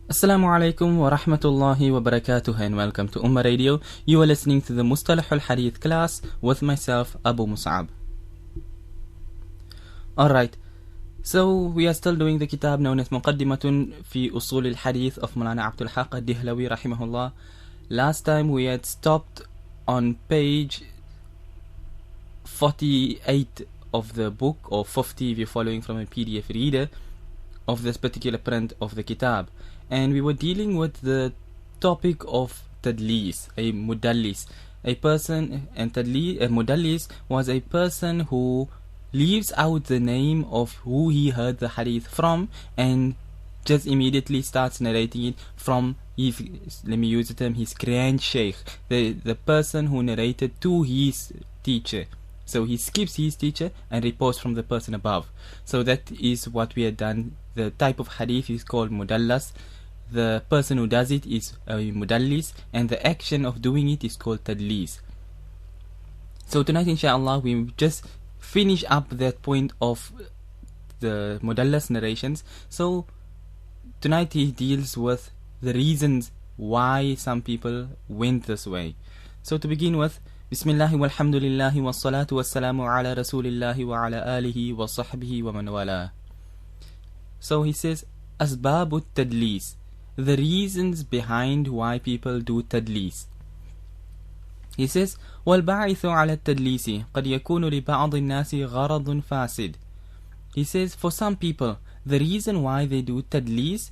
Assalamu alaikum wa rahmatullahi wa barakatuh and welcome to Ummah Radio. You are listening to the Mustalahul Hadeeth class with myself, Abu Mus'ab. Alright, so we are still doing the kitab known as Muqaddimatun fi Usul al-Hadith of Mulana Abdul Haq al-Dihlawi rahimahullah. Last time we had stopped on page 48 of the book, or 50 if you're following from a PDF reader, of this particular print of the kitab. And we were dealing with the topic of tadlis, a mudallis, a person, and a mudallis was a person who leaves out the name of who he heard the hadith from and just immediately starts narrating it from his, let me use the term, his grand sheikh, the person who narrated to his teacher. So he skips his teacher and reports from the person above. So that is what we had done. The type of hadith is called mudallas. The person who does it is a mudallis, and the action of doing it is called tadlis. So tonight, inshallah, we just finish up that point of the mudallas narrations. So tonight he deals with the reasons why some people went this way. So to begin with, Bismillahi walhamdulillahi wassalatu wassalamu ala rasulillahi wa ala alihi wa sahbihi wa man wala. So he says, Asbabu tadlis, the reasons behind why people do tadlis. He says, وَالْبَاعِثُ عَلَى التَّدْلِيسِ قَدْ يَكُونُ لِبَعْضِ النَّاسِ غَرَضٌ فَاسِدٌ. He says, for some people, the reason why they do tadlis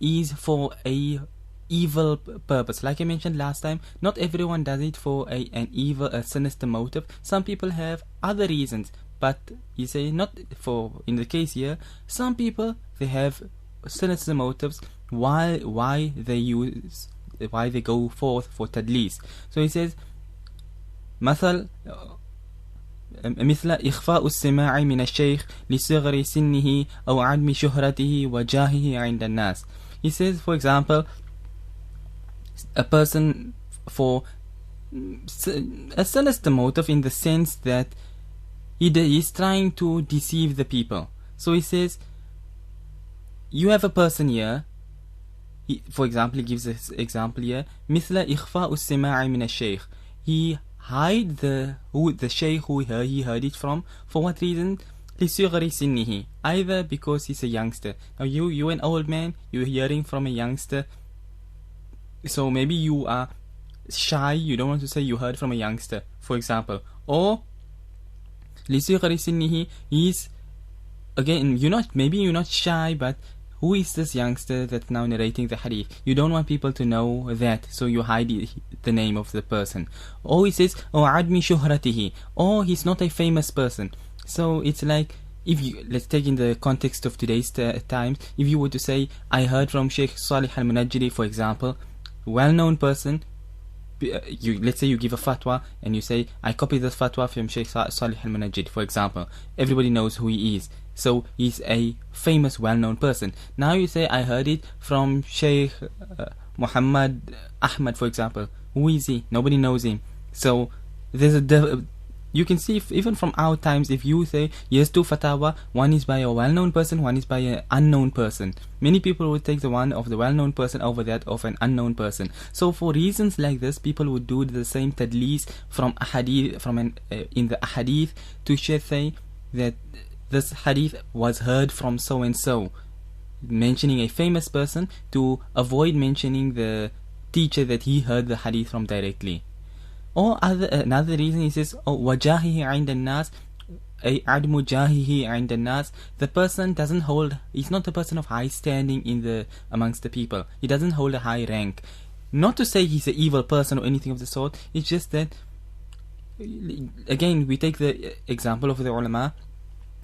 is for a evil purpose. Like I mentioned last time, not everyone does it for an evil, a sinister motive. Some people have other reasons, but you say not for, in the case here, some people, they have sinister motives why they go forth for tadlis. So he says, مثل إخفاء السماع من الشيخ لصغر سنه أو عدم شهرته وجاهه عند الناس. He says, for example, a person for a sinister motive in the sense that he is trying to deceive the people. So he says, you have a person here, for example, he gives this example here, مثل إخفاء السماع من الشيخ. He hide the sheikh who he heard it from. For what reason? لصغر سنه. Either because he's a youngster. Now you an old man, you're hearing from a youngster, so maybe you are shy, you don't want to say you heard from a youngster, for example. Or لصغر سنه, he's, again, maybe you're not shy, but who is this youngster that's now narrating the hadith? You don't want people to know that, so you hide the name of the person. Or he says, or admi shuhratihi, or he's not a famous person. So it's like, if you, let's take in the context of today's times, if you were to say, I heard from Sheikh Salih al-Munajjiri, for example, well-known person, let's say you give a fatwa and you say, I copy this fatwa from Sheikh Salih al-Munajjid, for example. Everybody knows who he is. So he's a famous, well-known person. Now you say, I heard it from Sheikh Muhammad Ahmad, for example. Who is he? Nobody knows him. So there's you can see, even from our times, if you say, yes, two fatwa, one is by a well-known person, one is by an unknown person. Many people would take the one of the well-known person over that of an unknown person. So for reasons like this, people would do the same tadlis from a hadith, in the hadith, to say that this hadith was heard from so and so, mentioning a famous person to avoid mentioning the teacher that he heard the hadith from directly. Or another reason, he says, وَجَاهِهِ عِنْدَ النَّاسِ أي عَدْمُ جَاهِهِ عِنْدَ النَّاسِ. The person doesn't hold, he's not a person of high standing amongst the people. He doesn't hold a high rank. Not to say he's an evil person or anything of the sort. It's just that, again, we take the example of the ulama.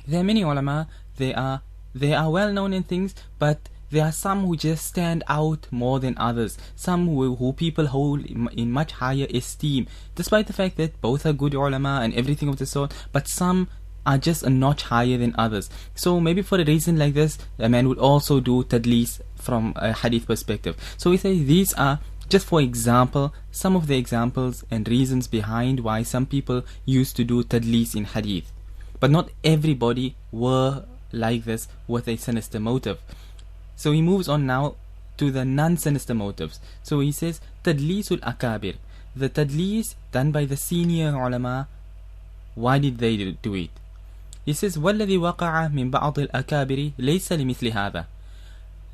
There are many ulama, they are well known in things, but there are some who just stand out more than others. Some who people hold in much higher esteem, despite the fact that both are good ulama and everything of the sort, but some are just a notch higher than others. So maybe for a reason like this, a man would also do tadlis from a hadith perspective. So we say these are, just for example, some of the examples and reasons behind why some people used to do tadlis in hadith. But not everybody were like this with a sinister motive. So he moves on now to the non-sinister motives. So he says, Tadlisul Akabir. The Tadlis done by the senior ulama, why did they do it? He says, وَالَّذِي وَقَعَ مِنْ بَعْضِ الْأَكَابِرِ لَيْسَ لِمِثْلِ هَذَا.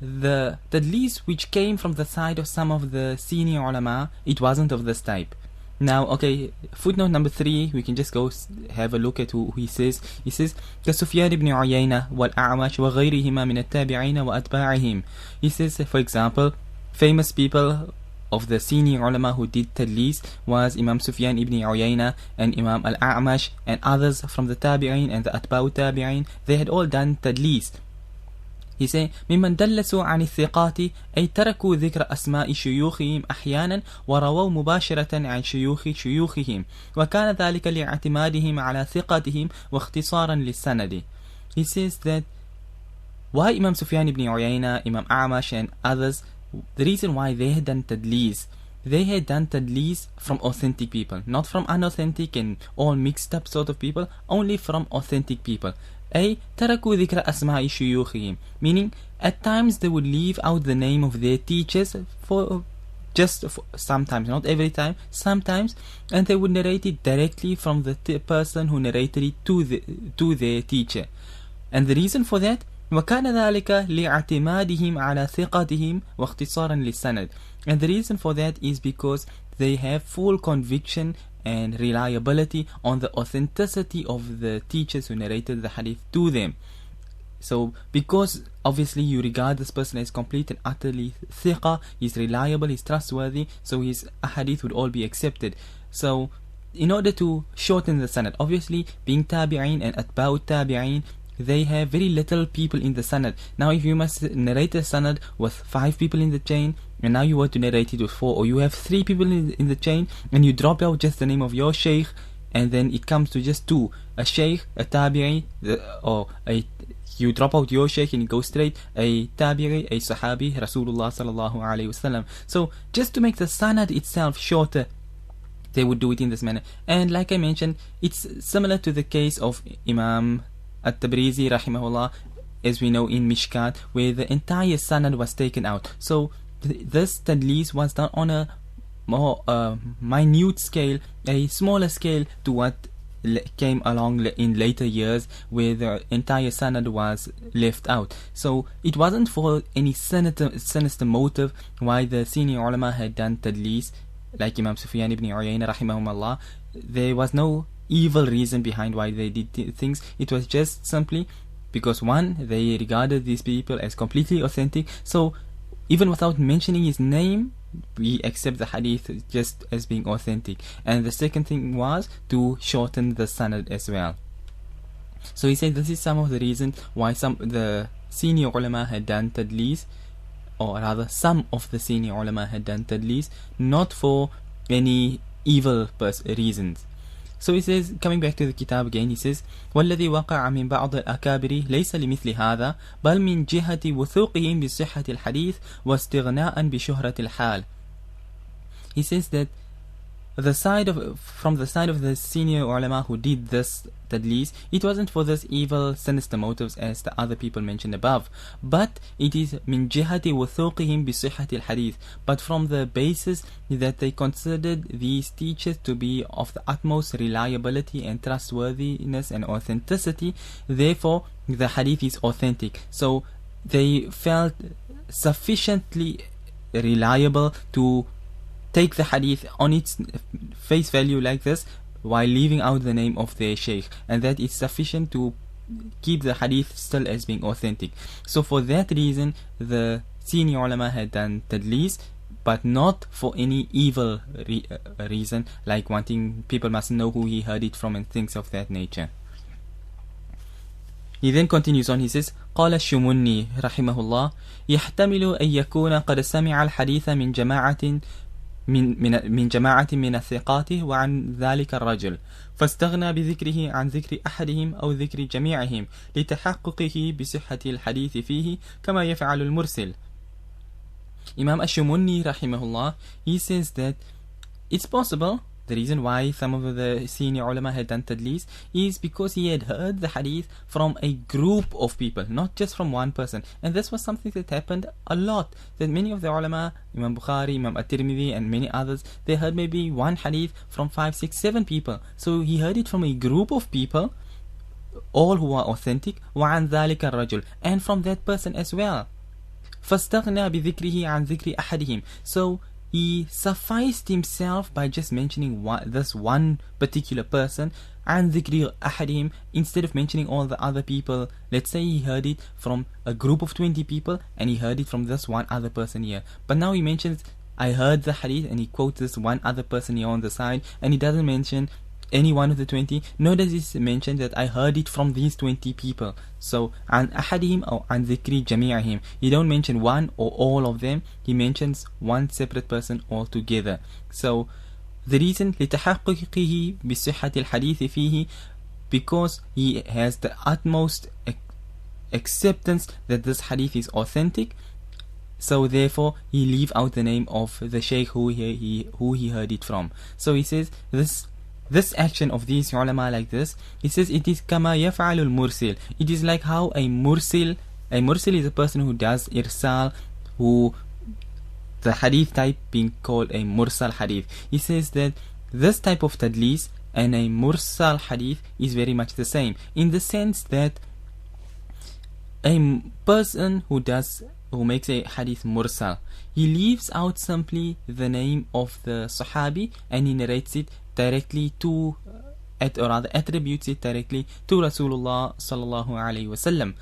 The Tadlis which came from the side of some of the senior ulama, it wasn't of this type. Now, okay, footnote number 3, we can just go have a look at who he says. He says, كَسُفْيَانِ بْنِ عُيَيْنَةَ وَالْأَعْمَشِ وَغَيْرِهِمَا مِنَ التَّابِعِينَ وَأَتْبَاعِهِمْ. He says, for example, famous people of the senior ulama who did Tadlis was Imam Sufyan ibn Uyayna and Imam al-A'mash and others from the Tabi'in and the Atba'u Tabi'in. They had all done Tadlis. He say, ممن دلسوا عن الثقات أي تركوا ذكر أسماء شيوخهم أحيانا ورووا مباشرة عن شيوخ شيوخهم وكان ذلك لاعتمادهم على ثقتهم واختصارا للسند. He says that why Imam Sufyan ibn Uyayna, Imam A'mash and others, the reason why they had done Tadlis, they had done Tadlis from authentic people, not from unauthentic and all mixed up sort of people, only from authentic people. أي تركوا ذكر أسماء شيوخهم, meaning at times they would leave out the name of their teachers for sometimes, not every time, sometimes, and they would narrate it directly from the person who narrated it to their teacher. And the reason for that, وكان ذلك لاعتمادهم على ثقتهم واختصارا للسند. And the reason for that is because they have full conviction and reliability on the authenticity of the teachers who narrated the hadith to them. So because obviously you regard this person as complete and utterly thiqa, he's reliable, he's trustworthy, so his hadith would all be accepted. So in order to shorten the sanad, obviously being tabi'in and atba'u tabi'in, they have very little people in the sanad. Now if you must narrate a sanad with 5 people in the chain, and now you want to narrate it with 4, or you have 3 people in the chain, and you drop out just the name of your sheikh, and then it comes to just 2, a sheikh, a tabi'i, you drop out your sheikh and you go straight, a tabi'i, a sahabi, Rasulullah sallallahu alayhi wasallam. So just to make the sanad itself shorter, they would do it in this manner. And like I mentioned, it's similar to the case of Imam At-Tabrizi rahimahullah, as we know in Mishkat, where the entire sanad was taken out. So this Tadlis was done on a more minute scale, a smaller scale to what came along in later years, where the entire sanad was left out. So it wasn't for any sinister motive why the senior ulama had done Tadlis, like Imam Sufyan ibn Uyayna rahimahumullah. There was no evil reason behind why they did things. It was just simply because, one, they regarded these people as completely authentic, so even without mentioning his name, we accept the hadith just as being authentic. And the second thing was to shorten the sanad as well. So he said this is some of the reasons why the senior ulama had done Tadlis, or rather some of the senior ulama had done Tadlis, not for any evil reasons. So he says, coming back to the kitab again, he says, وَالَّذِي وَقَعَ مِنْ بَعْضِ الْأَكَابِرِ لَيْسَ لِمِثْلِ هَذَا بَلْ مِنْ جِهَةِ وثوقهم بصحة الحديث واستغناء بشهرة الحال. He says that from the side of the senior ulama who did this Tadlis, it wasn't for this evil, sinister motives as the other people mentioned above, but it is من جهة وثوقهم بصحة الحديث, but from the basis that they considered these teachers to be of the utmost reliability and trustworthiness and authenticity, therefore the hadith is authentic. So they felt sufficiently reliable to take the hadith on its face value like this, while leaving out the name of their sheikh, and that is sufficient to keep the hadith still as being authentic. So for that reason, the senior ulama had done Tadlis, but not for any evil reason, like wanting people mustn't know who he heard it from and things of that nature. He then continues on, he says, قال الشمني رحمه الله يحتمل أن يكون قد سمع الحديث من جماعة من الثقات وعن ذلك الرجل فاستغنى بذكره عن ذكر أحدهم أو ذكر جميعهم لتحققه بصحة الحديث فيه كما يفعل المرسل. Imam Ash-Shumunni rahimahullah, he says that it's possible the reason why some of the senior ulama had done tadlis is because he had heard the hadith from a group of people, not just from one person. And this was something that happened a lot, that many of the ulama, Imam Bukhari, Imam At-Tirmidhi and many others, they heard maybe one hadith from 5, 6, 7 people. So he heard it from a group of people, all who are authentic, وعن ذلك الرجل, and from that person as well. فاستغنى بذكره عن ذكر أحدهم. So he sufficed himself by just mentioning this one particular person, عن ذكر أحدهم, instead of mentioning all the other people. Let's say he heard it from a group of 20 people and he heard it from this one other person here, but now he mentions I heard the hadith and he quotes this one other person here on the side, and he doesn't mention any one of the 20, nor does he mention that I heard it from these 20 people. So عن أحدهم أو عن ذكر جميعهم, he don't mention one or all of them, he mentions one separate person altogether. So the reason لتحققه بصحة الحديث فيه, because he has the utmost acceptance that this hadith is authentic, so therefore he leave out the name of the sheikh who he heard it from. So he says this action of these ulama like this, he says it is كما يفعل المرسل. It is like how a mursil is a person who does irsal, who the hadith type being called a mursal hadith. He says that this type of tadlis and a mursal hadith is very much the same, in the sense that a person who makes a hadith mursal, he leaves out simply the name of the sahabi and he narrates it directly to, or rather attributes it directly to Rasulullah sallallahu alaihi wasallam.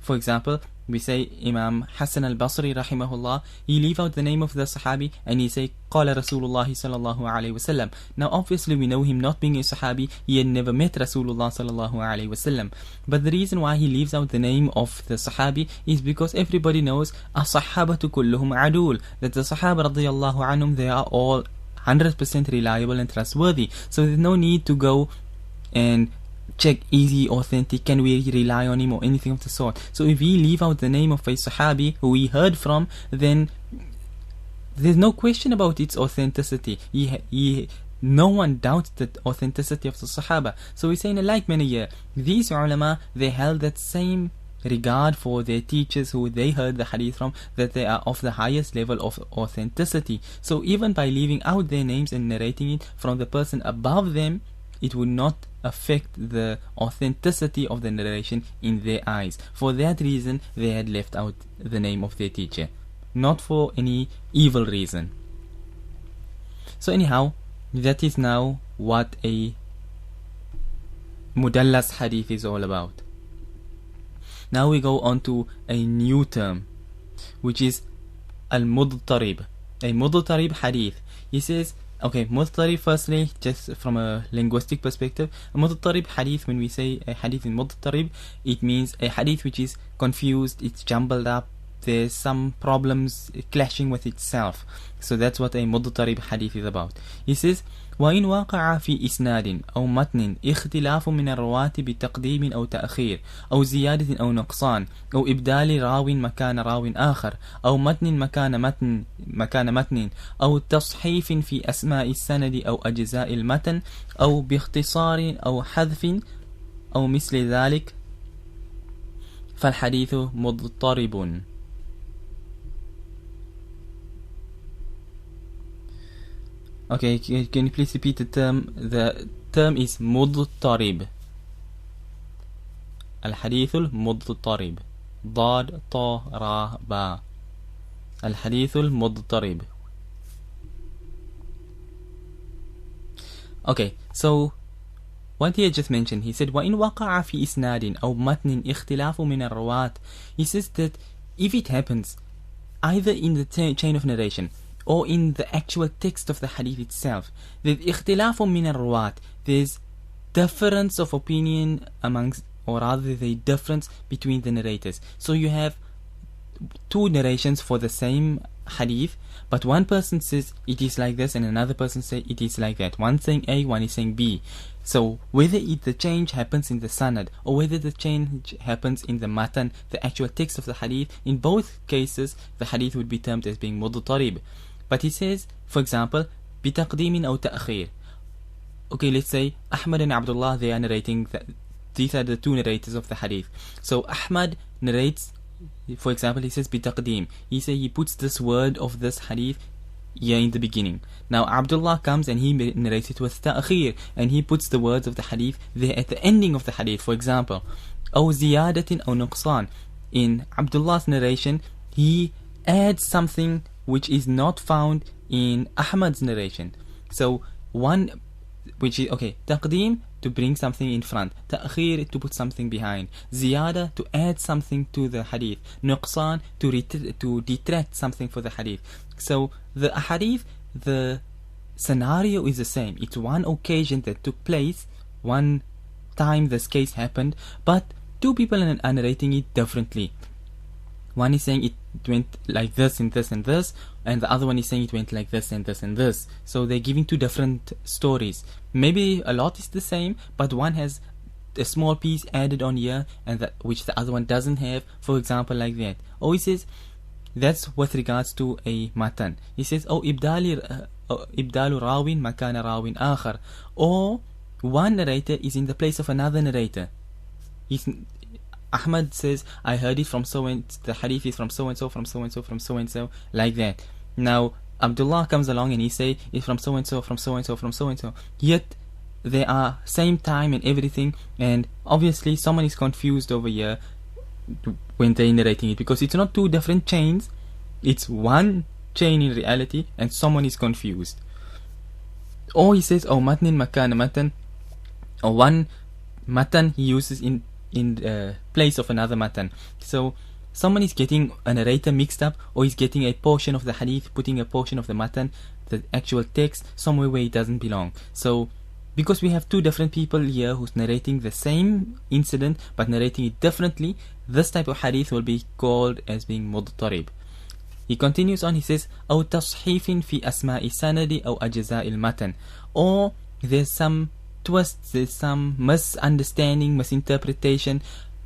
For example, we say Imam Hassan al-Basri rahimahullah, he leave out the name of the sahabi and he say قال Rasulullah sallallahu alaihi wasallam. Now obviously we know him not being a sahabi, he had never met Rasulullah sallallahu alaihi wasallam. But the reason why he leaves out the name of the sahabi is because everybody knows as-sahabatu kulluhum adul, that the sahaba radiyallahu anhum, they are all 100% reliable and trustworthy. So there's no need to go and check, is he authentic, can we rely on him or anything of the sort. So if we leave out the name of a sahabi who we heard from, then there's no question about its authenticity. No one doubts the authenticity of the sahaba. So we say in a like manner here, these ulama, they held that same regard for their teachers who they heard the hadith from, that they are of the highest level of authenticity. So even by leaving out their names and narrating it from the person above them, it would not affect the authenticity of the narration in their eyes. For that reason, they had left out the name of their teacher, not for any evil reason. So anyhow, that is now what a mudallas hadith is all about. Now we go on to a new term, which is al-Mudhtarib, a Mudhtarib Hadeeth. He says, okay, Mudhtarib, firstly, just from a linguistic perspective, a Mudhtarib Hadeeth, when we say a hadith in Mudhtarib, it means a hadith which is confused, it's jumbled up, there's some problems clashing with itself. So that's what a Mudhtarib Hadeeth is about. He says, وإن وقع في إسناد أو متن اختلاف من الرواة بتقديم أو تأخير أو زيادة أو نقصان أو إبدال راو مكان راو آخر أو متن مكان متن أو تصحيف في أسماء السند أو أجزاء المتن أو باختصار أو حذف أو مثل ذلك فالحديث مضطرب. Okay, can you please repeat the term? The term is Mudhtarib. Al-Hadith al-Mudhtarib. Dad, Ta, Ra, Ba. Al-Hadith al-Mudhtarib. Okay, so what he had just mentioned, he said, وَإِنْ وَقَعَ فِي إِسْنَادٍ أَوْ مَتْنٍ اخْتِلَافٌ مِنَ الرُّوَاةِ. He says that if it happens, either in the chain of narration, or in the actual text of the hadith itself, there's اختلاف من الرواة, there's difference of opinion amongst, or rather the difference between the narrators. So you have two narrations for the same hadith, but one person says it is like this and another person says it is like that. One saying A, one is saying B. So whether the change happens in the sanad or whether the change happens in the matan, the actual text of the hadith, in both cases the hadith would be termed as being mudhtarib. But he says, for example, بتقديم أو تأخير, okay, let's say Ahmad and Abdullah, they are narrating these are the two narrators of the hadith. So Ahmad narrates, for example, he says bitaqdeem. He puts this word of this hadith here in the beginning. Now Abdullah comes and he narrates it with ta'khir, and he puts the words of the hadith there at the ending of the hadith. For example, أو زيادة أو نقصان. In Abdullah's narration, he adds something which is not found in Ahmad's narration. So one, which is okay, taqdeem, to bring something in front, ta'khir, to put something behind, ziyada, to add something to the hadith, nuqsan, to detract something for the hadith. So the hadith, the scenario is the same. It's one occasion that took place, one time this case happened, but two people are narrating it differently. One is saying it went like this and this and this, and the other one is saying it went like this and this and this. So they're giving two different stories. Maybe a lot is the same, but one has a small piece added on here, and which the other one doesn't have. For example, like that. Or he says, that's with regards to a matan. He says, oh, ibdalu rawin makana rawin akhar. Or one narrator is in the place of another narrator. Ahmad says, I heard it from so and the hadith is from so and so, from so and so, from so and so, like that. Now Abdullah comes along and he say it's from so and so, from so and so, from so and so. Yet they are same time and everything, and obviously someone is confused over here when they're narrating it, because it's not two different chains, it's one chain in reality, and someone is confused. Or he says, oh, matnin makana matan, or one matan he uses in place of another matan. So someone is getting a narrator mixed up, or he's getting a portion of the hadith, putting a portion of the matan, the actual text, somewhere where it doesn't belong. So because we have two different people here who's narrating the same incident but narrating it differently, this type of hadith will be called as being Mudhtarib. He continues on, he says, أو تصحيف في أسماء سند أو أجزاء المتن. Or there's some twists, there's some misunderstanding, misinterpretation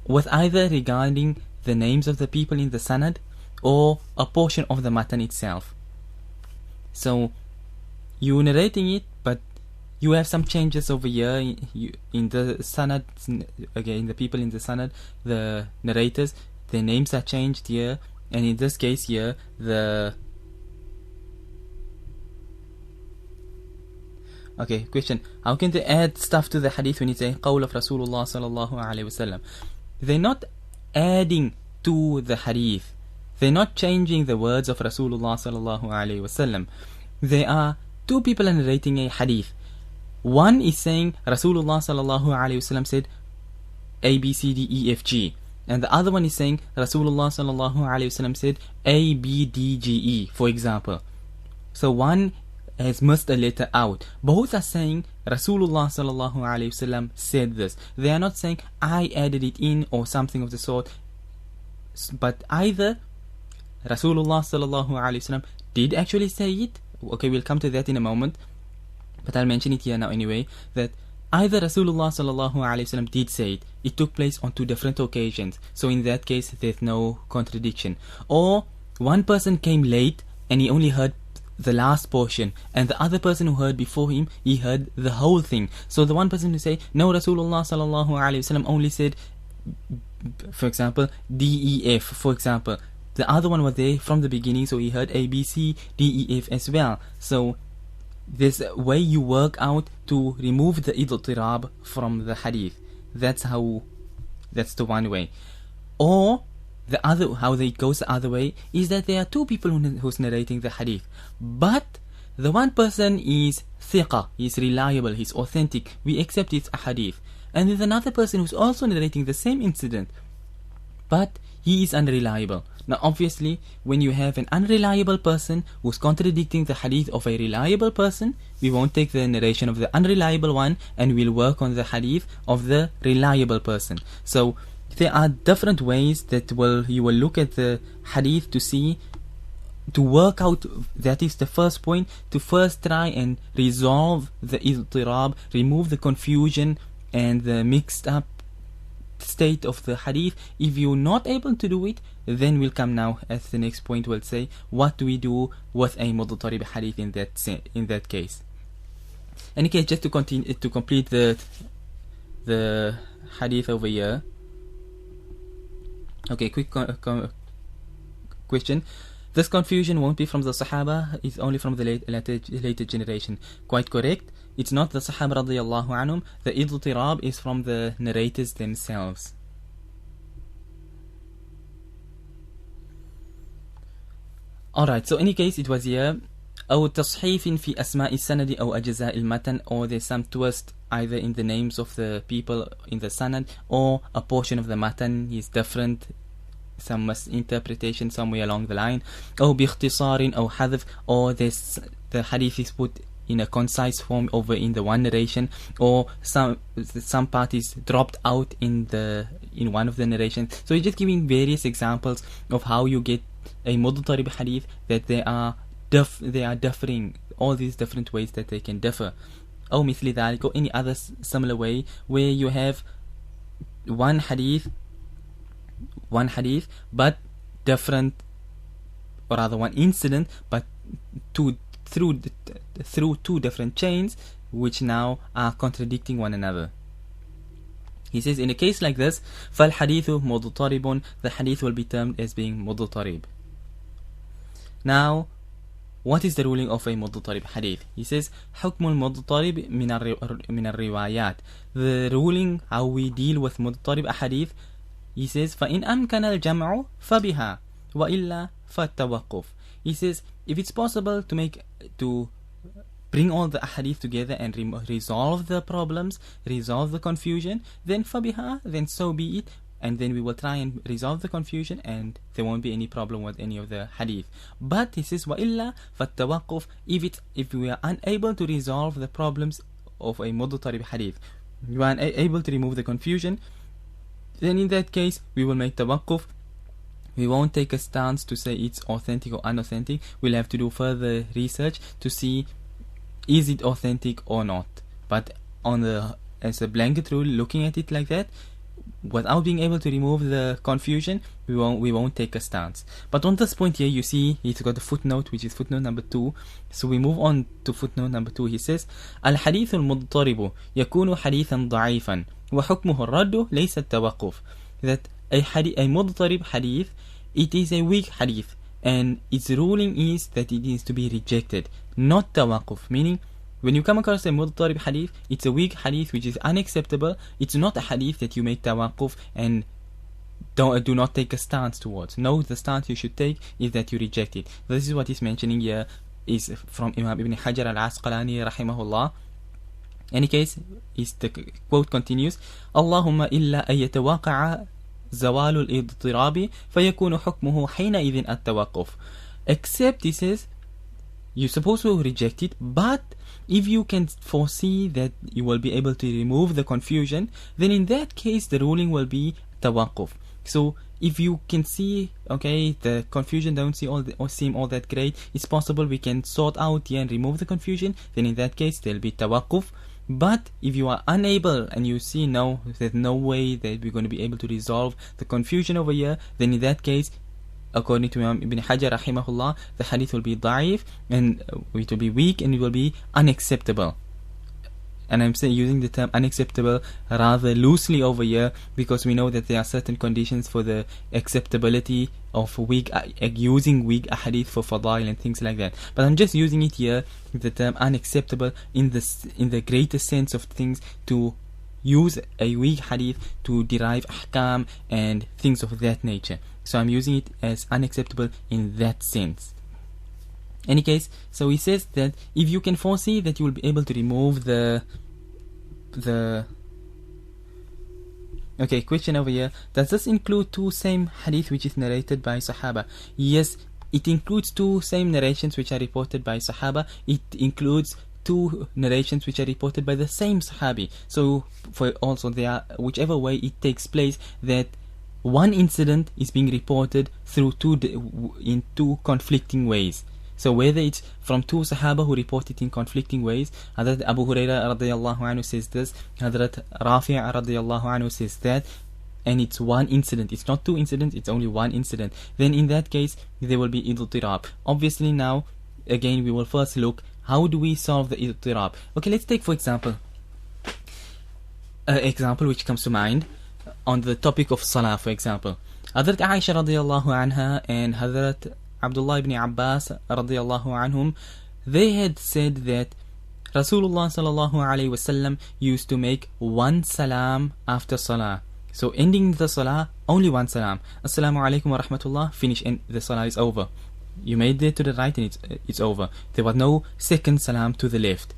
with either regarding the names of the people in the sanad or a portion of the matan itself. So you're narrating it, but you have some changes over here in the sanad, again, the people in the sanad, the narrators, their names are changed here, and in this case here, okay, question. How can they add stuff to the hadith when it's a qawl of Rasulullah sallallahu alayhi wasallam? They're not adding to the hadith. They're not changing the words of Rasulullah sallallahu alayhi wasallam. There are two people narrating a hadith. One is saying Rasulullah sallallahu alayhi wasallam said A, B, C, D, E, F, G. And the other one is saying Rasulullah sallallahu alayhi wasallam said A, B, D, G, E, for example. So one has missed a letter out. Both are saying Rasulullah sallallahu alayhi wasallam said this. They are not saying I added it in or something of the sort. But either Rasulullah sallallahu alayhi wasallam did actually say it. Okay, we'll come to that in a moment, but I'll mention it here now anyway, that either Rasulullah sallallahu alayhi wasallam did say it. It took place on two different occasions. So in that case, there's no contradiction. Or one person came late and he only heard the last portion, and the other person who heard before him, he heard the whole thing. So the one person who say, no, Rasulullah sallallahu alayhi wasallam only said, for example, D, E, F, for example. The other one was there from the beginning, so he heard A, B, C, D, E, F as well. So there's a way you work out to remove the Idhtiraab from the hadith. That's the one way. Or the other, how it goes the other way, is that there are two people who's narrating the hadith, but the one person is thiqa, he's reliable, he's authentic, we accept it's a hadith. And there's another person who's also narrating the same incident, but he is unreliable. Now obviously, when you have an unreliable person who's contradicting the hadith of a reliable person, we won't take the narration of the unreliable one and we'll work on the hadith of the reliable person. So there are different ways that you will look at the hadith to see, to work out, that is the first point, to first try and resolve the idhtiraab, remove the confusion and the mixed up state of the hadith. If you're not able to do it, then we'll come now at the next point, we'll say what do we do with a Mudhtarib Hadeeth in that case. Any case, just to continue to complete the hadith over here. Okay, quick question. This confusion won't be from the Sahaba, it's only from the later generation. Quite correct. It's not the Sahaba radiyallahu anhum. The Idhtiraab is from the narrators themselves. Alright, so in any case, it was here أو تصحيف في أسماء السند أو أجزاء المتن, or there's some twist either in the names of the people in the sanad or a portion of the matan is different, some misinterpretation somewhere along the line, أو باختصار أو حذف, or there's the hadith is put in a concise form over in the one narration, or some part is dropped out in one of the narrations. So he's just giving various examples of how you get a Mudhtarib Hadeeth, that they are differing, all these different ways that they can differ. أو مثل ذلك, or any other similar way where you have one hadith but different, or rather one incident but through two different chains which now are contradicting one another. He says in a case like this, فَالْحَدِيثُ مُضْطَرِبٌ, the hadith will be termed as being مُضْطَرِب. Now, what is the ruling of a Mudhtarib Hadeeth? He says, حكم المضطرب من الروايات. The ruling, how we deal with Mudhtarib Hadeeth, he says, فإن أمكن الجمع فبها وإلا فالتوقف. He says, if it's possible to bring all the ahadith together and resolve the problems, resolve the confusion, then فبها, then so be it. And then we will try and resolve the confusion, and there won't be any problem with any of the hadith. But he says, وَإِلَّا فَالتَّوَقُّفْ, if we are unable to resolve the problems of a Mudhtarib Hadeeth, we are unable to remove the confusion, then in that case we will make tawaqquf. We won't take a stance to say it's authentic or unauthentic. We'll have to do further research to see is it authentic or not. But as a blanket rule, looking at it like that, without being able to remove the confusion, we won't take a stance. But on this point here, you see he's got a footnote, which is footnote number 2. So we move on to footnote number 2. He says, الحديث المضطرب يكون حديثا ضعيفا وحكمه الرد ليس التوقف. That a مضطرب hadith, it is a weak hadith, and its ruling is that it is to be rejected, not tawaquf, meaning when you come across a Mudhtarib Hadeeth, it's a weak hadith which is unacceptable. It's not a hadith that you make tawaqquf and do not take a stance towards. No, the stance you should take is that you reject it. This is what he's mentioning here, is from Imam Ibn Hajar al-Asqalani rahimahullah. Any case, the quote continues, اللهم إلا أن يتوقع زوال الاضطراب فيكون حكمه حينئذ التوقف. Except, he says, you're supposed to reject it, but if you can foresee that you will be able to remove the confusion, then in that case the ruling will be tawaqquf. So if you can see, okay, the confusion don't seem all that great, it's possible we can sort out here and remove the confusion, then in that case there'll be tawaqquf. But if you are unable and you see no, there's no way that we're going to be able to resolve the confusion over here, then in that case, according to Imam Ibn Hajar rahimahullah, the hadith will be da'if, and it will be weak, and it will be unacceptable. And I'm saying using the term unacceptable rather loosely over here, because we know that there are certain conditions for the acceptability of using weak hadith for fadail and things like that. But I'm just using it here, the term unacceptable, in the greatest sense of things, to use a weak hadith to derive ahkam and things of that nature. So I'm using it as unacceptable in that sense. Any case, so he says that if you can foresee that you will be able to remove the okay, question over here, does this include two same hadith which is narrated by Sahaba? Yes, it includes two same narrations which are reported by Sahaba. It includes two narrations which are reported by the same Sahabi. So for also there, whichever way it takes place, that one incident is being reported through in two conflicting ways. So whether it's from two Sahaba who report it in conflicting ways, Hazrat Abu Huraira radiyallahu anhu says this, Hazrat Rafi' radiyallahu anhu says that, and it's one incident, it's not two incidents, it's only one incident, then in that case there will be Idhtiraab. Obviously now, again, we will first look how do we solve the Idhtiraab? Okay, let's take for example an example which comes to mind on the topic of Salah. For example, Hazrat Aisha radiyallahu anha and Hazrat Abdullah ibn Abbas radiyallahu anhum, they had said that Rasulullah sallallahu alaihi wasallam used to make one salam after Salah. So ending the Salah, only one salam. Assalamu alaikum wa rahmatullah, finish, and the Salah is over. You made it to the right and it's over. There was no second salam to the left.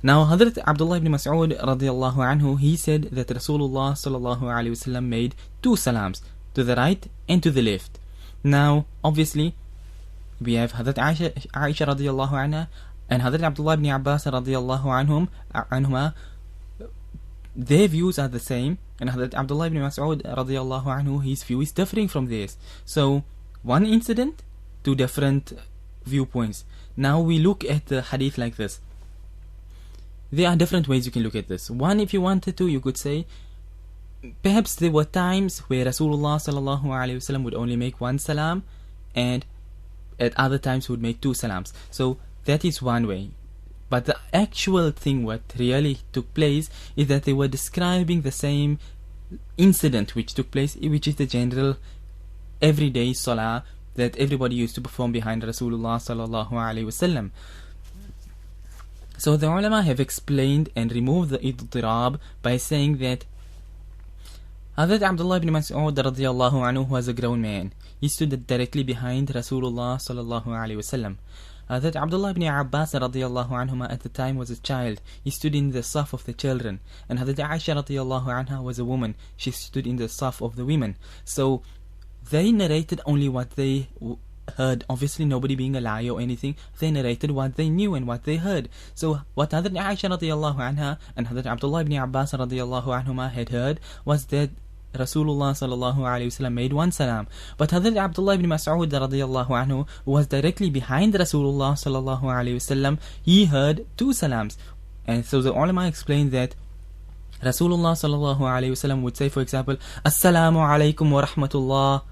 Now Hazrat Abdullah ibn Mas'ud radiyallahu anhu, he said that Rasulullah sallallahu alaihi wasallam made two salams, to the right and to the left. Now obviously we have Hazrat Aisha radiyallahu anha and Hazrat Abdullah ibn Abbas radiyallahu anhuma. Their views are the same, and Hazrat Abdullah ibn Mas'ud radiyallahu anhu, his view is differing from theirs. So one incident, two different viewpoints. Now we look at the hadith like this. There are different ways you can look at this. One, if you wanted to, you could say perhaps there were times where Rasulullah sallallahu alaihi wasallam would only make one salam, and at other times would make two salams. So that is one way. But the actual thing, what really took place, is that they were describing the same incident which took place, which is the general everyday salah that everybody used to perform behind Rasulullah sallallahu alaihi wasallam. So the ulama have explained and removed the idhtiraab by saying that Hazrat Abdullah ibn Mas'ud radiyallahu anhu was a grown man. He stood directly behind Rasulullah sallallahu alaihi wasallam. Hazrat Abdullah ibn Abbas radiyallahu anhuma at the time was a child. He stood in the saf of the children. And Hazrat Aisha radiyallahu anha was a woman. She stood in the saf of the women. So they narrated only what they heard. Obviously nobody being a liar or anything. They narrated what they knew and what they heard. So what Hazrat Aisha radiyallahu anha and Hazrat Abdullah ibn Abbas radiyallahu anhuma had heard was that Rasulullah sallallahu alaihi wasallam made one salam. But Hazrat Abdullah ibn Mas'ud radiyallahu anhu, who was directly behind Rasulullah sallallahu alaihi wasallam, he heard two salams. And so the ulama explained that Rasulullah sallallahu alaihi wasallam would say, for example, Assalamu alaikum wa rahmatullah,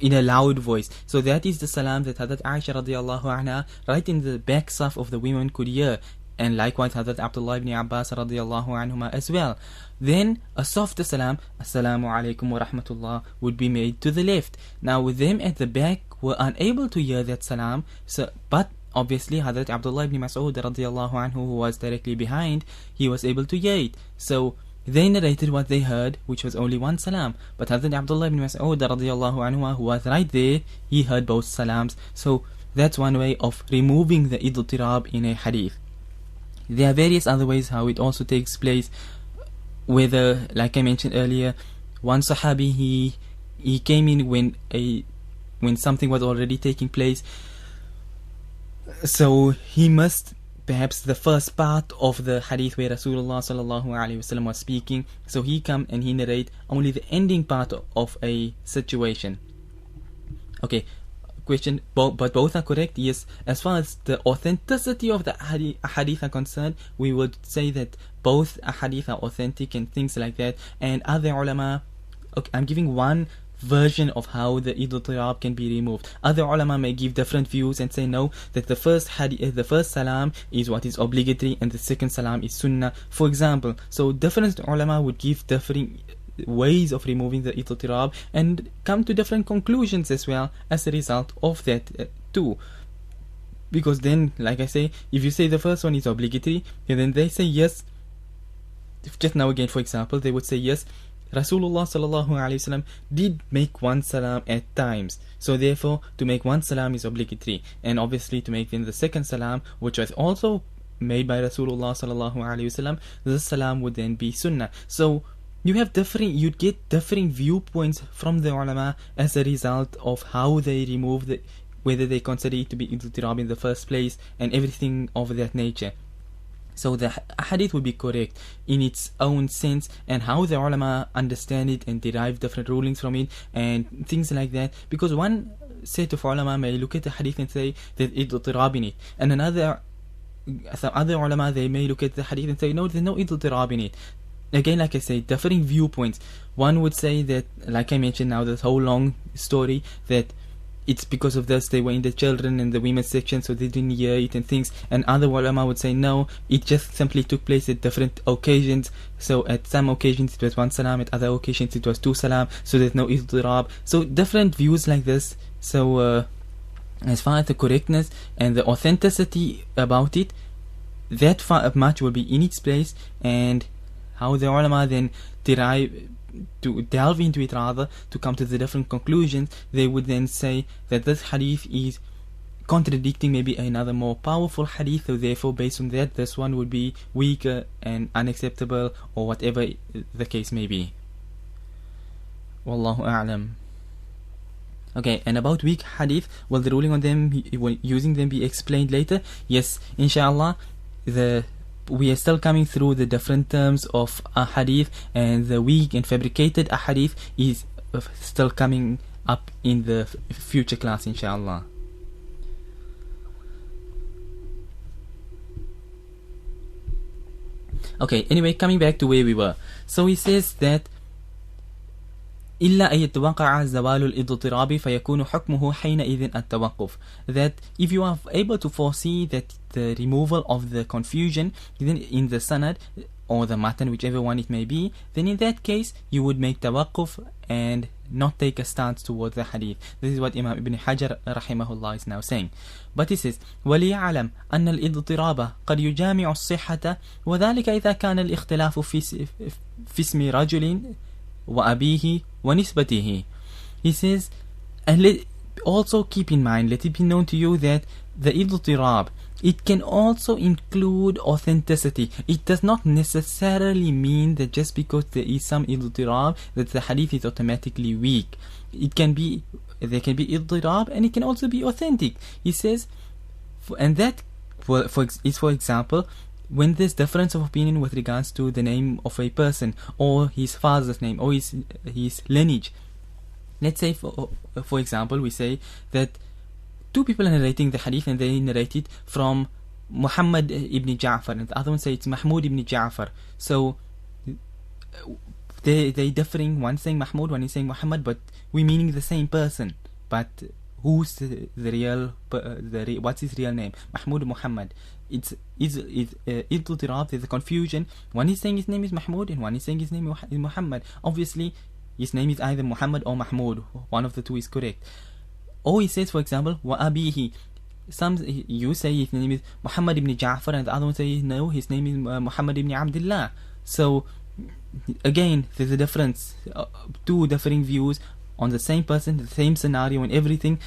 in a loud voice. So that is the salam that Hazrat Aisha radiyallahu anha, right in the back saf of the women, could hear. And likewise Hazrat Abdullah ibn Abbas radiyallahu anhuma as well. Then a softer salam, Assalamu alaikum wa rahmatullah, would be made to the left. Now with them at the back were unable to hear that salam, but obviously Hazrat Abdullah ibn Mas'ud radiyallahu anhu, who was directly behind, he was able to hear it. So they narrated what they heard, which was only one salam. But Hazrat Abdullah ibn Mas'ud radiyallahu anhu, who was right there, he heard both salams. So that's one way of removing the idhtiraab in a hadith. There are various other ways how it also takes place, whether, like I mentioned earlier, one Sahabi, he came in when something was already taking place, so he missed perhaps the first part of the hadith where Rasulullah sallallahu alaihi wasallam was speaking, so he come and he narrate only the ending part of a situation. Okay, question, but both are correct. Yes, as far as the authenticity of the hadith are concerned, we would say that both hadith are authentic and things like that. And other ulama, okay, I'm giving one version of how the idhtiraab can be removed. Other ulama may give different views and say no, that the first salam is what is obligatory and the second salam is sunnah, for example. So different ulama would give differing ways of removing the idhtiraab and come to different conclusions as well as a result of that too. Because then, like I say, if you say the first one is obligatory, and then they say yes, just now again for example, they would say yes, Rasulullah sallallahu alaihi wasallam did make one salam at times, so therefore to make one salam is obligatory, and obviously to make then the second salam, which was also made by Rasulullah sallallahu alaihi wasallam, the salam would then be sunnah. So you'd get differing viewpoints from the ulama as a result of how they remove whether they consider it to be idhtiraab in the first place and everything of that nature. So the hadith would be correct in its own sense, and how the ulama understand it and derive different rulings from it and things like that. Because one set of ulama may look at the hadith and say there's idhtiraab in it, and some other ulama, they may look at the hadith and say no, there's no idhtiraab in it. Again, like I say, differing viewpoints. One would say that, like I mentioned now, this whole long story, that it's because of this they were in the children and the women's section, so they didn't hear it and things. And other ulama would say no, it just simply took place at different occasions. So at some occasions it was 1 salam, at other occasions it was 2 salam, so there's no idhtiraab. So different views like this. So as far as the correctness and the authenticity about it, that much will be in its place. And how the ulama then to delve into it, rather, to come to the different conclusions, they would then say that this hadith is contradicting maybe another more powerful hadith, so therefore based on that this one would be weaker and unacceptable, or whatever the case may be. Wallahu a'lam. Okay, and about weak hadith, will the ruling on them, using them, be explained later? Yes, inshallah. We are still coming through the different terms of a hadith, and the weak and fabricated hadith is still coming up in the future class, inshallah. Okay, anyway, coming back to where we were. So he says that إلا أن يتوقع زوال الاضطراب فيكون حكمه حينئذ التوقف. That if you are able to foresee that the removal of the confusion then in the sanad or the matan, whichever one it may be, then in that case you would make tawaqquf and not take a stance towards the hadith. This is what Imam Ibn Hajar rahimahullah is now saying. But he says وَلِيَعْلَمْ أَنَّ الْإِضْطِرَابَ قَدْ يُجَامِعُ الصِّحَّةَ وَذَلِكَ إِذَا كَانَ الْإِخْتِلَافُ في اسم رجل وَأَبِيهِ وَنِسْبَتِهِ. He says, and also keep in mind, let it be known to you that the idhtirab, it can also include authenticity. It does not necessarily mean that just because there is some idhtirab that the hadith is automatically weak. There can be idhtirab and it can also be authentic. He says, and that is for example when there's difference of opinion with regards to the name of a person, or his father's name, or his lineage. Let's say for example we say that two people are narrating the hadith and they narrate it from Muhammad ibn Ja'far, and the other one say it's Mahmud ibn Ja'far. So they differing, one saying Mahmud, one is saying Muhammad, but we meaning the same person. But who's the real what's his real name? Mahmud or Muhammad? It's idhtirab, there's a confusion. One is saying his name is Mahmud and one is saying his name is Muhammad. Obviously his name is either Muhammad or Mahmud, one of the two is correct. Or he says for example wa abihi, you say his name is Muhammad ibn Ja'far and the other one says no, his name is Muhammad ibn Abdullah. So again there's a difference, two differing views on the same person, the same scenario and everything.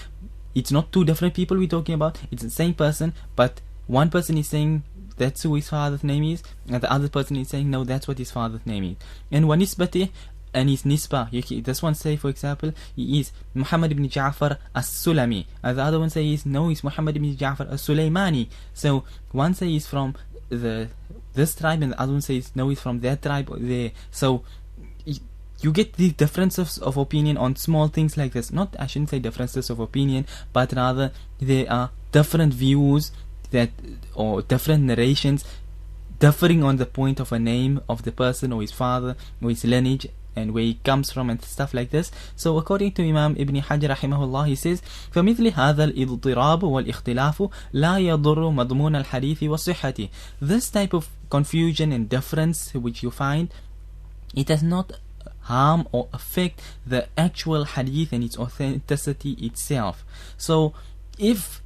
It's not two different people we're talking about, it's the same person, but one person is saying that's who his father's name is, and the other person is saying no, that's what his father's name is. And one nisbatih, and his nisbah, this one say for example he is Muhammad ibn Ja'far as-Sulami, and the other one say is no, he's Muhammad ibn Ja'far as-Sulaymani. So one say he's from this tribe and the other one says no, he's from that tribe there. So you get the differences of opinion on small things like this. Not, I shouldn't say differences of opinion, but rather there are different views or different narrations differing on the point of a name of the person or his father or his lineage and where he comes from and stuff like this. So according to Imam Ibn Hajar rahimahullah, he says فَمِثْلِ هَذَا الْإِضْطِرَابُ وَالْإِخْتِلَافُ لَا يَضُرُّ مَضْمُونَ الْحَدِيثِ وَصِحَّةِ. This type of confusion and difference which you find, it does not harm or affect the actual hadith and its authenticity itself. So if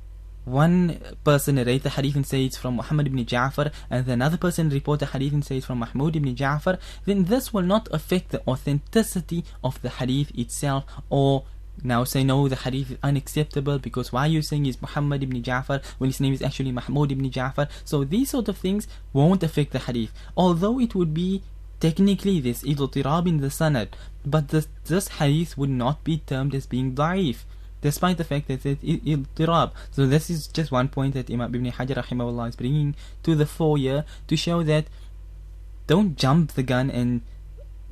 one person narrates the hadith and says it's from Muhammad ibn Ja'far, and another person reports the hadith and says it's from Mahmud ibn Ja'far, then this will not affect the authenticity of the hadith itself, or now say no, the hadith is unacceptable because why are you saying is Muhammad ibn Ja'far when his name is actually Mahmud ibn Ja'far. So these sort of things won't affect the hadith, although it would be technically this idhtirab in the sanad, but this hadith would not be termed as being da'if, despite the fact that it's idhtirab. So this is just one point that Imam Ibn Hajar rahimahullah is bringing to the fore here to show that don't jump the gun and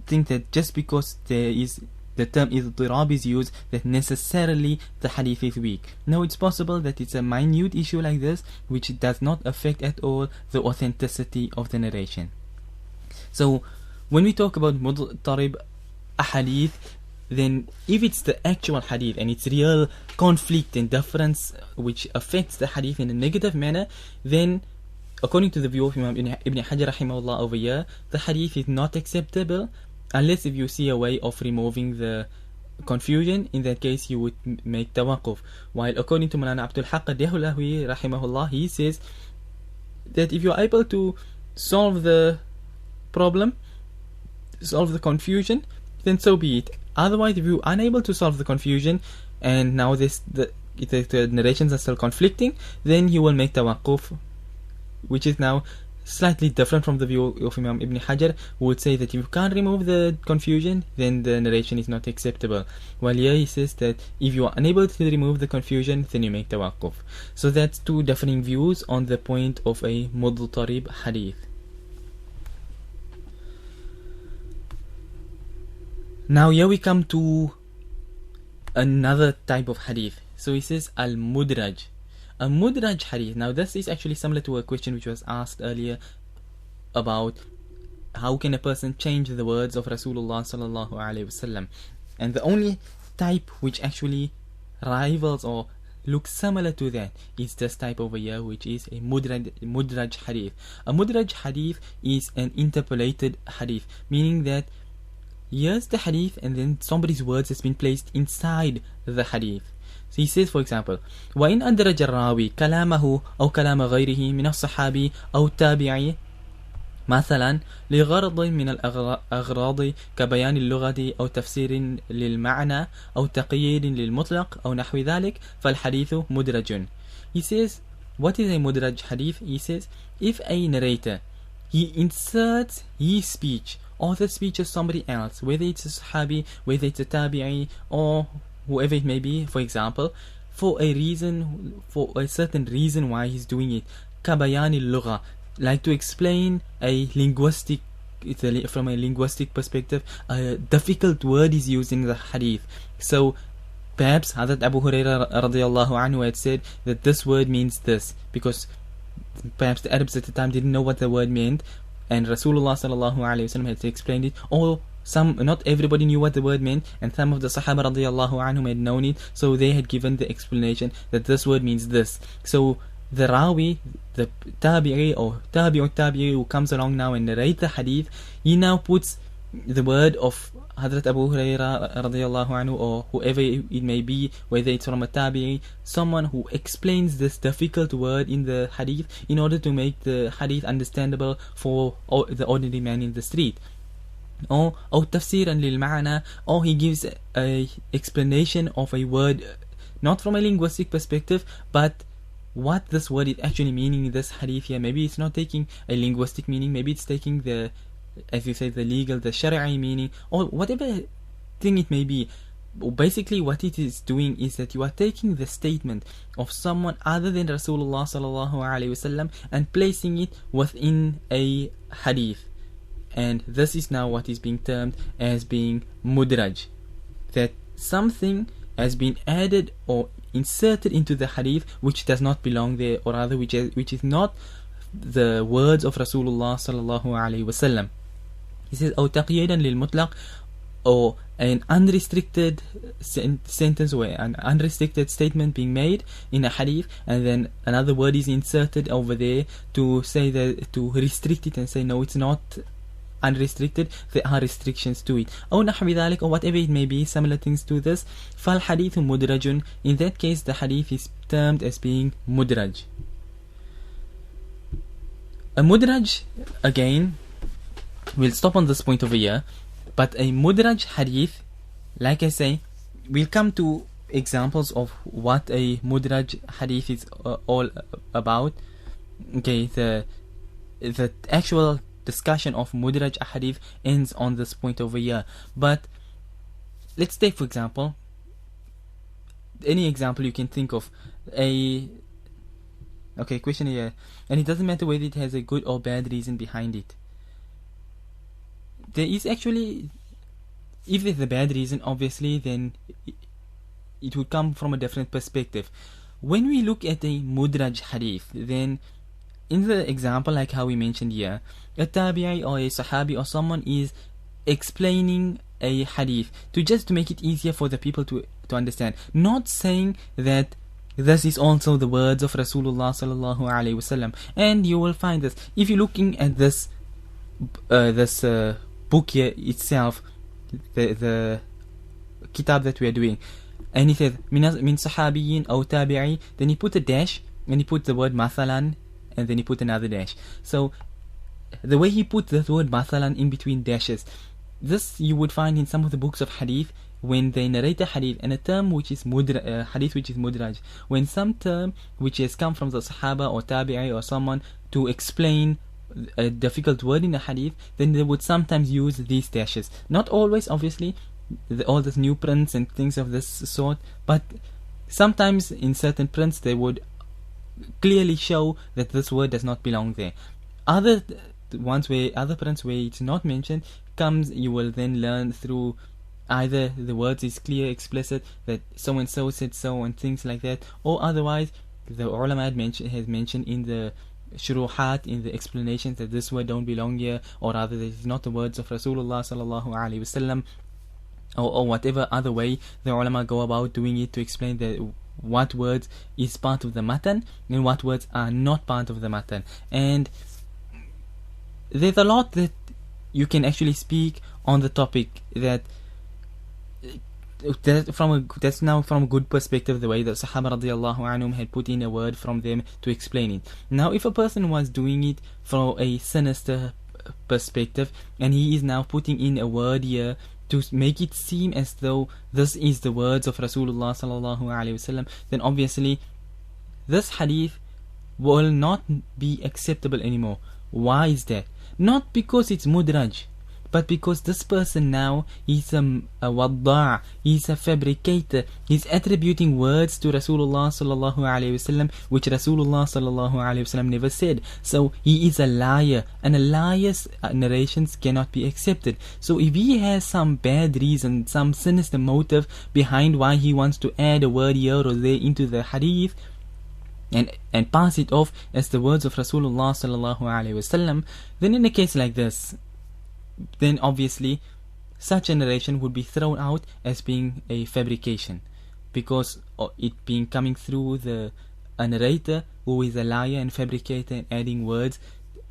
think that just because there is the term idhtirab is used that necessarily the hadith is weak. No, it's possible that it's a minute issue like this which does not affect at all the authenticity of the narration. So when we talk about Mudhtarib Hadeeth, then if it's the actual hadith and it's real conflict and difference which affects the hadith in a negative manner, then according to the view of Imam Ibn Hajar rahimahullah over here, the hadith is not acceptable unless if you see a way of removing the confusion. In that case you would make tawaqquf. While according to Mulana Abdul Haq Ad-Dahlawi rahimahullah, he says that if you are able to solve the problem, solve the confusion, then so be it. Otherwise, if you are unable to solve the confusion and now the narrations are still conflicting, then you will make tawaqquf, which is now slightly different from the view of Imam Ibn Hajar, who would say that if you can't remove the confusion, then the narration is not acceptable. While here he says that if you are unable to remove the confusion, then you make tawaqquf. So that's two differing views on the point of a Mudhtarib Hadeeth. Now here we come to another type of hadith. So he says al-mudraj. A mudraj hadith. Now this is actually similar to a question which was asked earlier about how can a person change the words of Rasulullah sallallahu alaihi wasallam. And the only type which actually rivals or looks similar to that is this type over here, which is a mudraj hadith. A mudraj hadith is an interpolated hadith, meaning that here's the hadith and then somebody's words has been placed inside the hadith. So he says, for example, وَإِنْ أَدْرَجَ الرَّاوِي كَلَامَهُ أَوْ كَلَامَ غَيْرِهِ مِنَ الصَّحَابِ أَوْ التَّابِعِ مثلا لغرض من الأغراض كبيان اللغة أو تفسير للمعنى أو تقييد للمطلق أو نحو ذلك فالحديث مدرج. He says, what is a mudraj hadith? He says, if a narrator, he inserts his speech or the speech of somebody else, whether it's a sahabi, whether it's a tabi'i, or whoever it may be, for example, for a reason, for a certain reason why he's doing it, kabayani lugha, like to explain a linguistic, from a linguistic perspective, a difficult word is used in the hadith. So perhaps Hazrat Abu Hurairah radiyallahu anhu had said that this word means this, because perhaps the Arabs at the time didn't know what the word meant, and Rasulullah sallallahu alaihi wasallam had explained it, or not everybody knew what the word meant, and some of the Sahaba radiyallahu anhum had known it, so they had given the explanation that this word means this. So the Rawi, the Tabi'i or Tabi'i who comes along now and narrates the hadith, he now puts the word of Hazrat Abu Hurairah radiyallahu anhu or whoever it may be, whether it's from a Tabi'i, someone who explains this difficult word in the hadith in order to make the hadith understandable for the ordinary man in the street. Or tafsiran lil ma'na, or he gives a explanation of a word not from a linguistic perspective, but what this word is actually meaning in this hadith here. Maybe it's not taking a linguistic meaning, maybe it's taking the, as you say, the legal, the shari'i meaning, or whatever thing it may be. Basically what it is doing is that you are taking the statement of someone other than Rasulullah sallallahu alaihi wasallam and placing it within a hadith. And this is now what is being termed as being mudraj, that something has been added or inserted into the hadith which does not belong there, or rather which is not the words of Rasulullah sallallahu alaihi wasallam. He says, أو تقييدا للمطلق, or an unrestricted sentence or an unrestricted statement being made in a hadith, and then another word is inserted over there to say that, to restrict it and say no, it's not unrestricted, there are restrictions to it, or نحو ذلك, or whatever it may be, similar things to this. فالحديث مدرج. In that case the hadith is termed as being mudraj. A mudraj, again, we'll stop on this point over here, but a mudraj hadith, like I say, we'll come to examples of what a mudraj hadith is all about. Okay, the actual discussion of mudraj hadith ends on this point over here. But let's take, for example, any example you can think of. Question here, and it doesn't matter whether it has a good or bad reason behind it. There is actually, if there's a bad reason, obviously, then it would come from a different perspective. When we look at a mudraj hadith, then in the example like how we mentioned here, a tabi'i or a sahabi or someone is explaining a hadith to make it easier for the people to understand. Not saying that this is also the words of Rasulullah sallallahu alaihi wasallam. And you will find this if you're looking at this book here itself, the kitab that we are doing, and he says min sahabiyin aw tabi'i, then he put a dash and he put the word mathalan, and then he put another dash. So the way he put the word mathalan in between dashes, this you would find in some of the books of hadith when they narrate a hadith and a term which is hadith which is mudraj, when some term which has come from the sahaba or tabi'i or someone to explain a difficult word in a hadith, then they would sometimes use these dashes. Not always, obviously, all these new prints and things of this sort, but sometimes in certain prints they would clearly show that this word does not belong there. Other prints where it's not mentioned comes, you will then learn through either the words is clear, explicit, that so and so said so and things like that, or otherwise the ulama has mentioned in the shuruhat, in the explanations, that this word don't belong here, or rather that it's not the words of Rasulullah sallallahu alaihi wasallam, or whatever other way the ulama go about doing it to explain that what words is part of the matan and what words are not part of the matan. And there's a lot that you can actually speak on the topic that's now from a good perspective, the way that Sahaba radiallahu anhum had put in a word from them to explain it. Now if a person was doing it from a sinister perspective, and he is now putting in a word here to make it seem as though this is the words of Rasulullah sallallahu alaihi wasallam, then obviously this hadith will not be acceptable anymore. Why is that? Not because it's mudraj, but because this person now is a wadda', he's a fabricator, he's attributing words to Rasulullah sallallahu alaihi wasallam which Rasulullah sallallahu alaihi wasallam never said. So he is a liar, and a liar's narrations cannot be accepted. So if he has some bad reason, some sinister motive behind why he wants to add a word here or there into the hadith, and pass it off as the words of Rasulullah sallallahu alaihi wasallam, then in a case like this, then obviously such a narration would be thrown out as being a fabrication, because it being coming through a narrator who is a liar and fabricator and adding words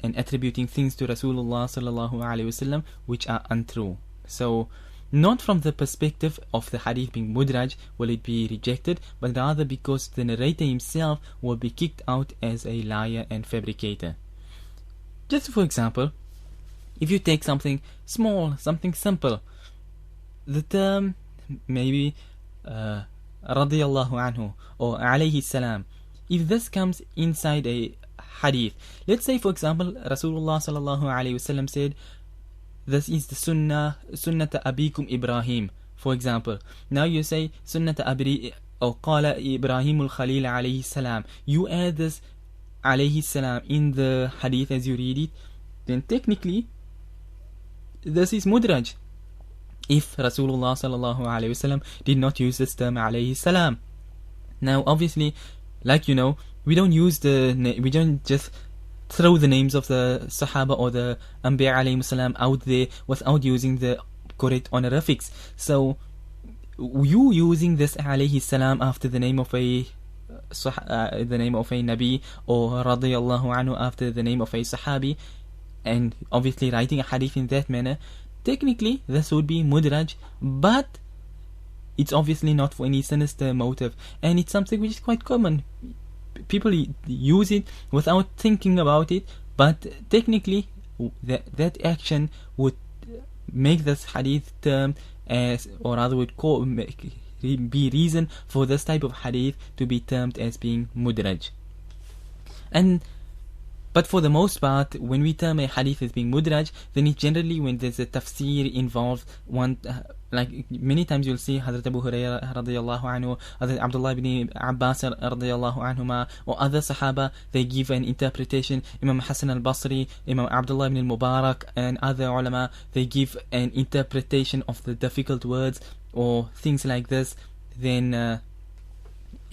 and attributing things to Rasulullah sallallahu alaihi wasallam which are untrue. So not from the perspective of the hadith being mudraj will it be rejected, but rather because the narrator himself will be kicked out as a liar and fabricator. Just for example, if you take something small, something simple, the term maybe radiyallahu anhu or alayhi salam, if this comes inside a hadith, let's say for example Rasulullah sallallahu alayhi wasallam said, this is the sunnata abikum Ibrahim, for example. Now you say sunnata abri or qala Ibrahimul Khalil alayhi salam, you add this alayhi salam in the hadith as you read it, then technically this is mudraj if Rasulullah sallallahu alaihi wasallam did not use this term alayhi salam. Now obviously, like you know, we don't just throw the names of the Sahaba or the Anbiya alayhi salam out there without using the correct honorifics. So you using this alayhi salam after the name of a Nabi, or radiyallahu anhu after the name of a Sahabi, and obviously writing a hadith in that manner, technically this would be mudraj, but it's obviously not for any sinister motive, and it's something which is quite common. People use it without thinking about it, but technically that action would make this hadith term as, or rather would be reason for this type of hadith to be termed as being mudraj. But for the most part, when we term a hadith as being mudraj, then it's generally when there's a tafsir involved. Like many times you'll see Hazrat Abu Hurairah radiyallahu anhu, Hazrat Abdullah ibn Abbas radiyallahu anhuma, or other Sahaba, they give an interpretation. Imam Hassan al-Basri, Imam Abdullah ibn al-Mubarak, and other ulama, they give an interpretation of the difficult words or things like this. Then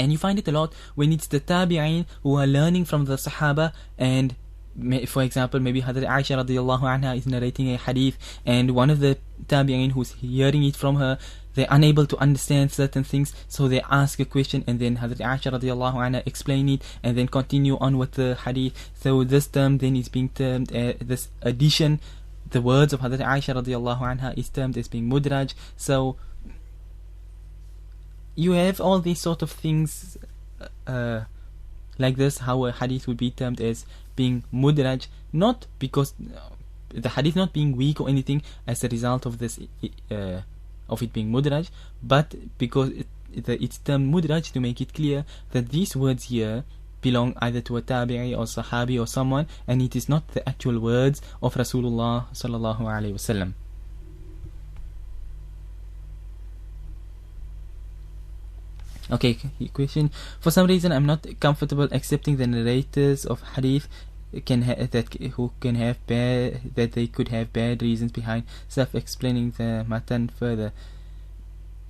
and you find it a lot when it's the tabi'in who are learning from the Sahaba and For example, maybe Hazrat Aisha radiallahu anha is narrating a hadith, and one of the tabi'in who's hearing it from her, they're unable to understand certain things, so they ask a question, and then Hazrat Aisha radiallahu anha explain it, and then continue on with the hadith. So this term then is being termed, this addition, the words of Hazrat Aisha radiallahu anha is termed as being mudraj. So you have all these sort of things like this, how a hadith would be termed as being mudraj, not because the hadith not being weak or anything as a result of this of it being mudraj, but because it's termed mudraj to make it clear that these words here belong either to a tabi'i or sahabi or someone, and it is not the actual words of Rasulullah sallallahu alaihi wasallam. Okay, question. For some reason, I'm not comfortable accepting the narrators of hadith that they could have bad reasons behind self-explaining the matan further.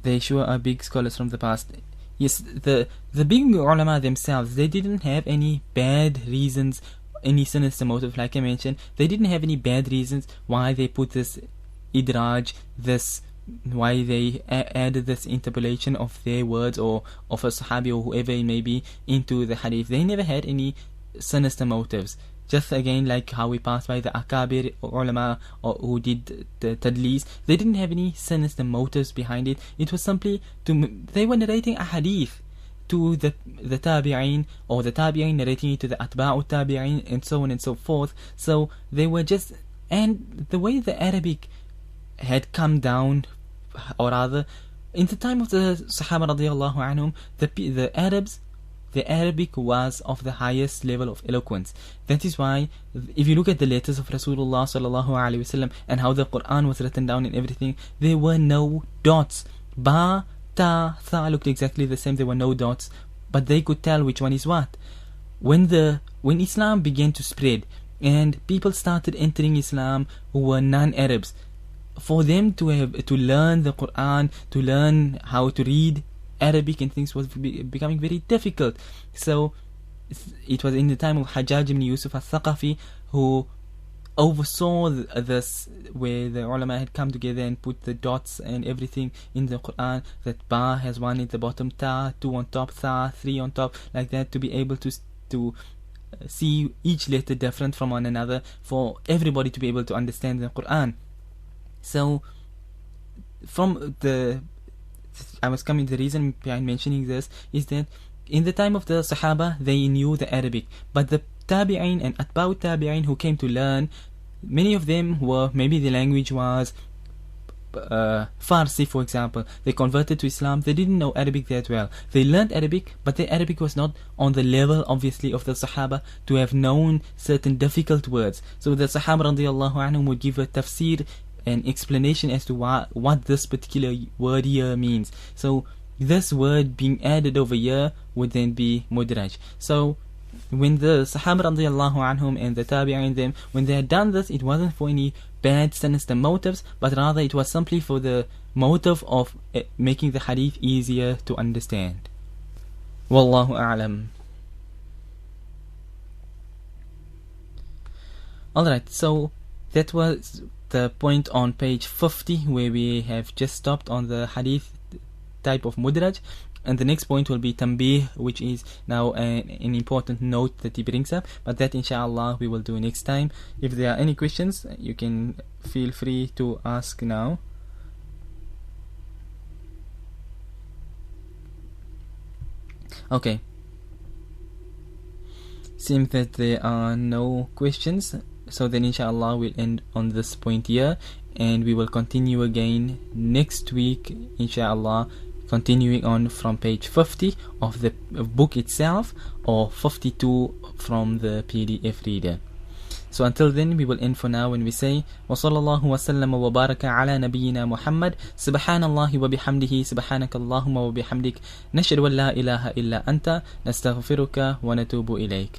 They sure are big scholars from the past. Yes, the big ulama themselves, they didn't have any bad reasons, any sinister motive. Like I mentioned, they didn't have any bad reasons why they put this idraj, why they added this interpolation of their words or of a sahabi or whoever it may be into the hadith. They never had any sinister motives. Just again, like how we passed by the akabir ulama who did the tadlis, they didn't have any sinister motives behind it. It was simply they were narrating a hadith to the tabi'in, or the tabi'in narrating it to the atba'u tabi'in, and so on and so forth. So they were just, and the way the Arabic had come down, or rather in the time of the Sahaba radiallahu anhum, the Arabs, the Arabic was of the highest level of eloquence. That is why if you look at the letters of Rasulullah sallallahu alaihi wasallam and how the Quran was written down and everything, there were no dots. Ba, ta, tha looked exactly the same. There were no dots, but they could tell which one is what. When Islam began to spread and people started entering Islam who were non-Arabs, for them to learn the Quran, to learn how to read Arabic and things was becoming very difficult. So it was in the time of Hajjaj ibn Yusuf al-Thaqafi who oversaw this, where the ulama had come together and put the dots and everything in the Quran, that ba has one at the bottom, ta, two on top, tha, three on top, like that, to be able to see each letter different from one another, for everybody to be able to understand the Quran. So the reason behind mentioning this is that in the time of the Sahaba, they knew the Arabic, but the Tabi'in and Atba'u Tabi'in who came to learn, many of them were, maybe the language was Farsi, for example. They converted to Islam, they didn't know Arabic that well. They learned Arabic, but their Arabic was not on the level, obviously, of the Sahaba to have known certain difficult words. So the Sahaba radiallahu anhum would give a tafsir, an explanation as to what this particular word here means. So this word being added over here would then be mudraj. So when the Sahaba radiallahu anhum and the tabi'in them, when they had done this, it wasn't for any bad sinister motives, but rather it was simply for the motive of making the hadith easier to understand. Wallahu a'lam. Alright, so that was the point on page 50 where we have just stopped on the hadith type of mudraj, and the next point will be tanbih, which is now an important note that he brings up, but that inshallah we will do next time. If there are any questions, you can feel free to ask now. Okay, seems that there are no questions. So then inshallah we'll end on this point here, and we will continue again next week inshallah, continuing on from page 50 of the book itself, or 52 from the PDF reader. So until then, we will end for now when we say وَصَلَّى اللَّهُ وَسَلَّمَ وَبَارَكَ عَلَى نَبِيِّنَا مُحَمَّدٍ سُبْحَانَ اللَّهِ وَبِحَمْدِهِ سُبْحَانَكَ اللَّهُمَّ وَبِحَمْدِكَ نَشْهَدُ أَن لَّا إِلَهَ إِلَّا أَنْتَ نَسْتَغْفِرُكَ وَنَتُوبُ إِلَيْكَ.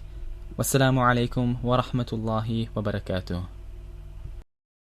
Wassalamu alaikum wa rahmatullahi wa barakatuh.